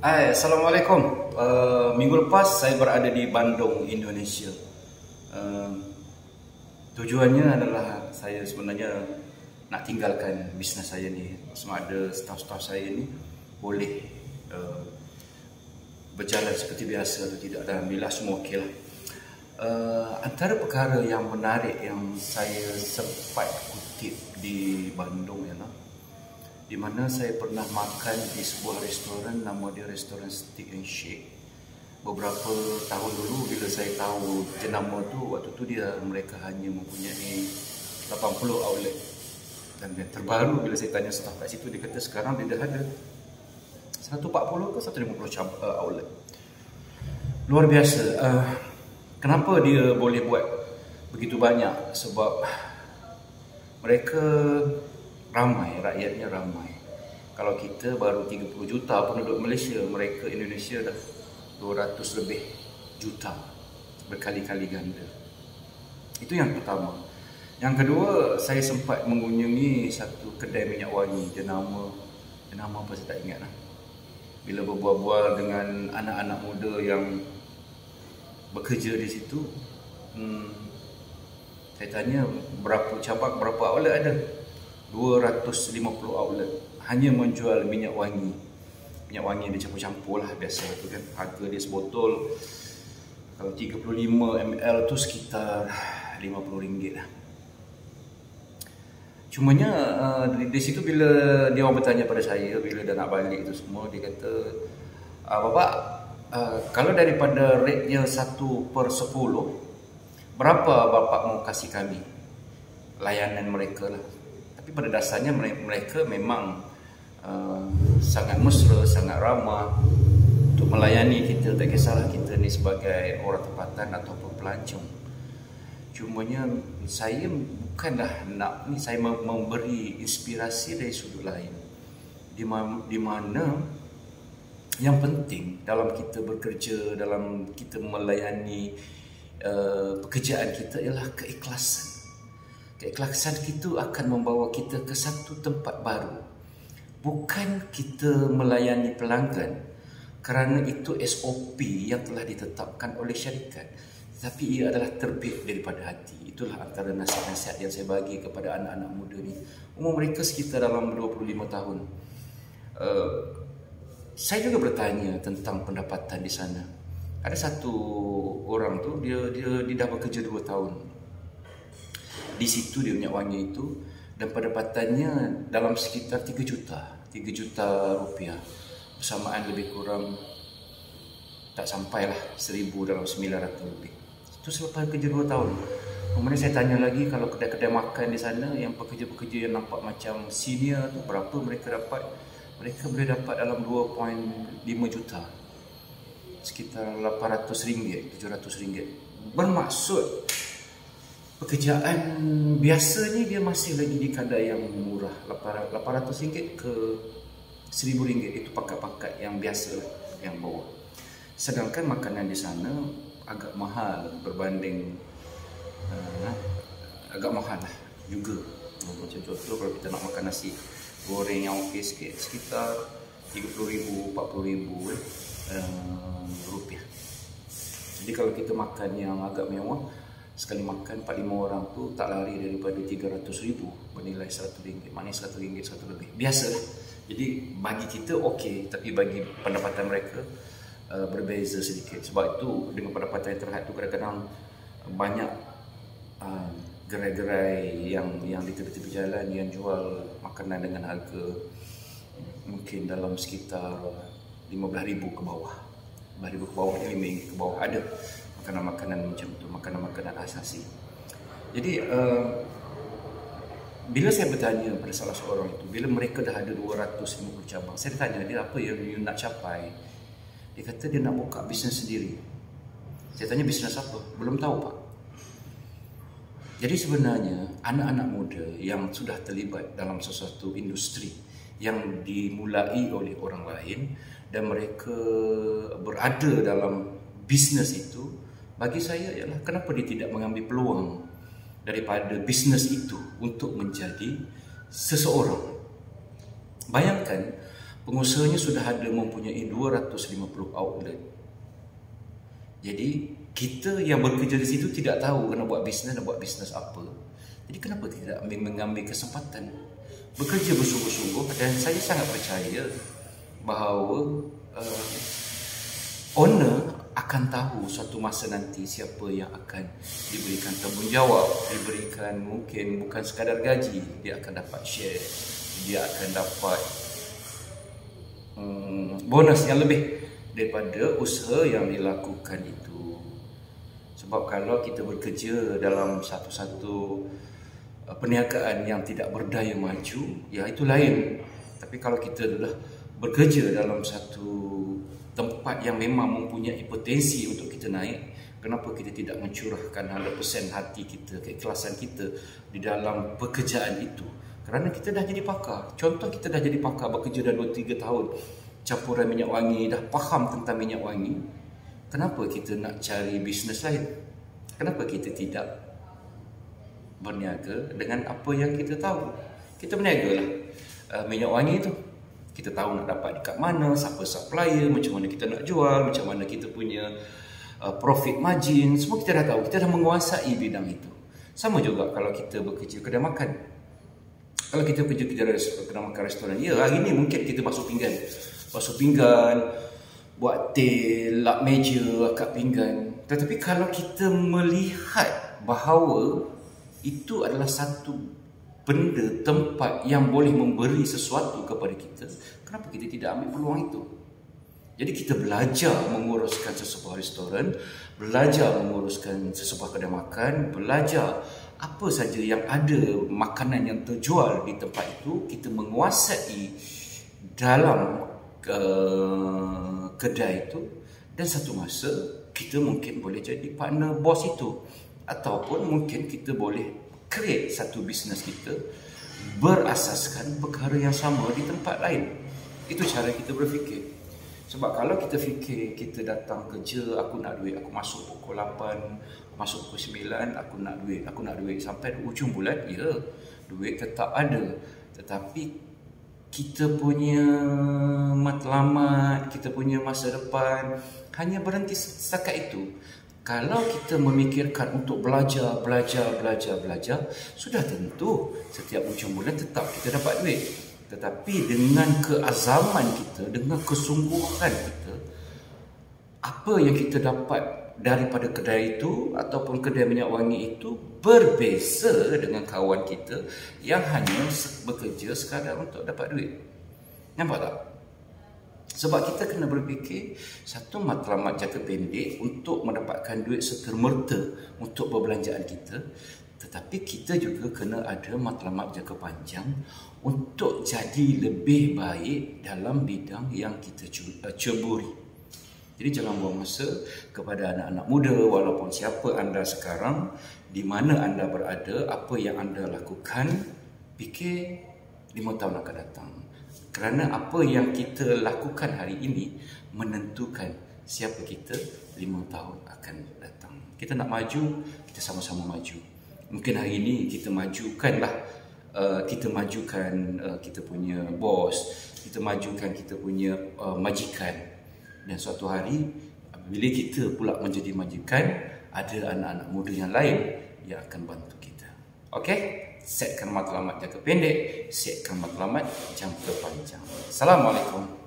Hai, Assalamualaikum. Minggu lepas saya berada di Bandung, Indonesia. Uh, Tujuannya adalah saya sebenarnya nak tinggalkan bisnes saya ni. Sama ada staf-staf saya ni boleh uh, berjalan seperti biasa atau tidak. Dan alhamdulillah semua okey lah. Antara perkara yang menarik yang saya sempat kutip di Bandung ialah di mana saya pernah makan di sebuah restoran, nama dia restoran Steak and Shake. Beberapa tahun dulu bila saya tahu jenama tu, waktu tu mereka hanya mempunyai 80 outlet. Dan yang terbaru bila saya tanya staf kat situ, dia kata sekarang dia dah ada 140 ke 150 outlet. Luar biasa. Kenapa dia boleh buat begitu banyak? Sebab mereka ramai, rakyatnya ramai. Kalau kita baru 30 juta penduduk Malaysia, mereka Indonesia dah 200 lebih juta, berkali-kali ganda. Itu yang pertama. Yang kedua, saya sempat mengunjungi satu kedai minyak wangi. Dia nama apa saya tak ingat lah. Bila berbual-bual dengan anak-anak muda yang bekerja di situ, saya tanya berapa cabang, berapa outlet ada. 250 outlet hanya menjual minyak wangi. Minyak wangi dia campur-campur lah, biasa tu kan. Harga dia sebotol kalau 35 ml tu sekitar RM50 lah. Cumanya di situ bila dia orang bertanya pada saya, bila dah nak balik tu semua, dia kata, Bapak, kalau daripada rate-nya 1/10, berapa Bapak mau kasih kami layanan mereka lah. Tapi pada dasarnya mereka memang sangat mesra, sangat ramah untuk melayani kita. Tak kisahlah kita ni sebagai orang tempatan ataupun pelancong. Cumanya saya bukanlah nak ni, saya memberi inspirasi dari sudut lain. Di mana yang penting dalam kita bekerja, dalam kita melayani pekerjaan kita ialah keikhlasan. Keikhlasan itu akan membawa kita ke satu tempat baru. Bukan kita melayani pelanggan kerana itu SOP yang telah ditetapkan oleh syarikat, tapi ia adalah terbit daripada hati. Itulah antara nasihat-nasihat yang saya bagi kepada anak-anak muda ni. Umur mereka sekitar dalam 25 tahun. Saya juga bertanya tentang pendapatan di sana. Ada satu orang tu, dia dah bekerja 2 tahun di situ, dia minyak wangi itu, dan pendapatannya dalam sekitar 3 juta rupiah, bersamaan lebih kurang tak sampailah 1,000 dalam 900 lebih. Itu selepas kerja 2 tahun. Kemudian saya tanya lagi, kalau kedai-kedai makan di sana yang pekerja-pekerja yang nampak macam senior tu, berapa mereka dapat? Mereka boleh dapat dalam 2.5 juta, sekitar RM800, RM700. Bermaksud pekerjaan biasanya dia masih lagi di kadar yang murah, RM800 ke RM1,000. Itu pakat-pakat yang biasa lah, yang bawah. Sedangkan makanan di sana agak mahal berbanding agak mahal lah juga. Macam contoh, kalau kita nak makan nasi goreng yang okey sikit, sekitar RM30,000, RM40,000 rupiah. Jadi kalau kita makan yang agak mewah, sekali makan 4-5 orang tu tak lari daripada RM300,000 bernilai RM100. Maknanya RM100, satu lebih. Biasalah. Jadi bagi kita okey, tapi bagi pendapatan mereka berbeza sedikit. Sebab itu dengan pendapatan yang terhad tu, kadang-kadang banyak gerai-gerai yang di tepi-tepi jalan yang jual makanan dengan harga mungkin dalam sekitar RM15,000 ke bawah. RM15,000 ke bawah, RM5 ke bawah ada makanan-makanan macam tu, makanan-makanan asasi. Jadi bila saya bertanya pada salah seorang itu, bila mereka dah ada 250 cabang, saya tanya dia, apa yang you nak capai? Dia kata dia nak buka bisnes sendiri. Saya tanya, bisnes apa? Belum tahu, Pak. Jadi sebenarnya anak-anak muda yang sudah terlibat dalam sesuatu industri yang dimulai oleh orang lain dan mereka berada dalam bisnes itu, bagi saya ialah kenapa dia tidak mengambil peluang daripada bisnes itu untuk menjadi seseorang. Bayangkan Pengusahanya sudah ada mempunyai 250 outlet. Jadi kita yang bekerja di situ tidak tahu nak buat bisnes apa. Jadi kenapa tidak mengambil kesempatan bekerja bersungguh-sungguh? Dan saya sangat percaya bahawa owner akan tahu suatu masa nanti siapa yang akan diberikan tanggungjawab, diberikan mungkin bukan sekadar gaji, dia akan dapat share, dia akan dapat bonus yang lebih daripada usaha yang dilakukan itu. Sebab kalau kita bekerja dalam satu-satu perniagaan yang tidak berdaya maju, ya itu lain. Tapi kalau kita dah bekerja dalam satu tempat yang memang mempunyai potensi untuk kita naik, kenapa kita tidak mencurahkan 100% hati kita, keikhlasan kita di dalam pekerjaan itu? Kerana kita dah jadi pakar. Contoh, kita dah jadi pakar bekerja dah 2-3 tahun campuran minyak wangi, dah faham tentang minyak wangi. Kenapa kita nak cari bisnes lain? Kenapa kita tidak berniaga dengan apa yang kita tahu? Kita berniaga lah minyak wangi tu. Kita tahu nak dapat dekat mana, siapa supplier, macam mana kita nak jual, macam mana kita punya profit margin, semua kita dah tahu. Kita dah menguasai bidang itu. Sama juga kalau kita bekerja kedai makan. Kalau kita kerja kedai makan restoran, ya hari ni mungkin kita basuh pinggan, buat tel, lap meja, akak pinggan. Tetapi kalau kita melihat bahawa itu adalah satu benda, tempat yang boleh memberi sesuatu kepada kita, kenapa kita tidak ambil peluang itu? Jadi kita belajar menguruskan sesebuah restoran, belajar menguruskan sesebuah kedai makan, belajar apa saja yang ada makanan yang terjual di tempat itu, kita menguasai dalam kedai itu, dan satu masa kita mungkin boleh jadi partner bos itu, ataupun mungkin kita boleh create satu bisnes kita berasaskan perkara yang sama di tempat lain. Itu cara kita berfikir. Sebab kalau kita fikir kita datang kerja, aku nak duit, aku masuk pukul 8, masuk pukul 9, aku nak duit sampai ujung bulan, ya, duit tetap ada. Tetapi kita punya matlamat, kita punya masa depan hanya berhenti setakat itu. Kalau kita memikirkan untuk belajar, sudah tentu setiap ujung bulan tetap kita dapat duit. Tetapi dengan keazaman kita, dengan kesungguhan kita, apa yang kita dapat daripada kedai itu ataupun kedai minyak wangi itu berbeza dengan kawan kita yang hanya bekerja sekadar untuk dapat duit. Nampak tak? Sebab kita kena berfikir satu matlamat jangka pendek untuk mendapatkan duit serta-merta untuk perbelanjaan kita. Tetapi kita juga kena ada matlamat jangka panjang untuk jadi lebih baik dalam bidang yang kita ceburi. Jadi jangan buang masa. Kepada anak-anak muda, walaupun siapa anda sekarang, di mana anda berada, apa yang anda lakukan, fikir 5 tahun akan datang. Kerana apa yang kita lakukan hari ini menentukan siapa kita 5 tahun akan datang. Kita nak maju, kita sama-sama maju. Mungkin hari ini kita majukan kita punya bos, kita majukan kita punya majikan. Dan suatu hari bila kita pula menjadi majikan, ada anak-anak muda yang lain yang akan bantu kita. Okey? Setkan matlamat jangka pendek, setkan matlamat jangka panjang. Assalamualaikum.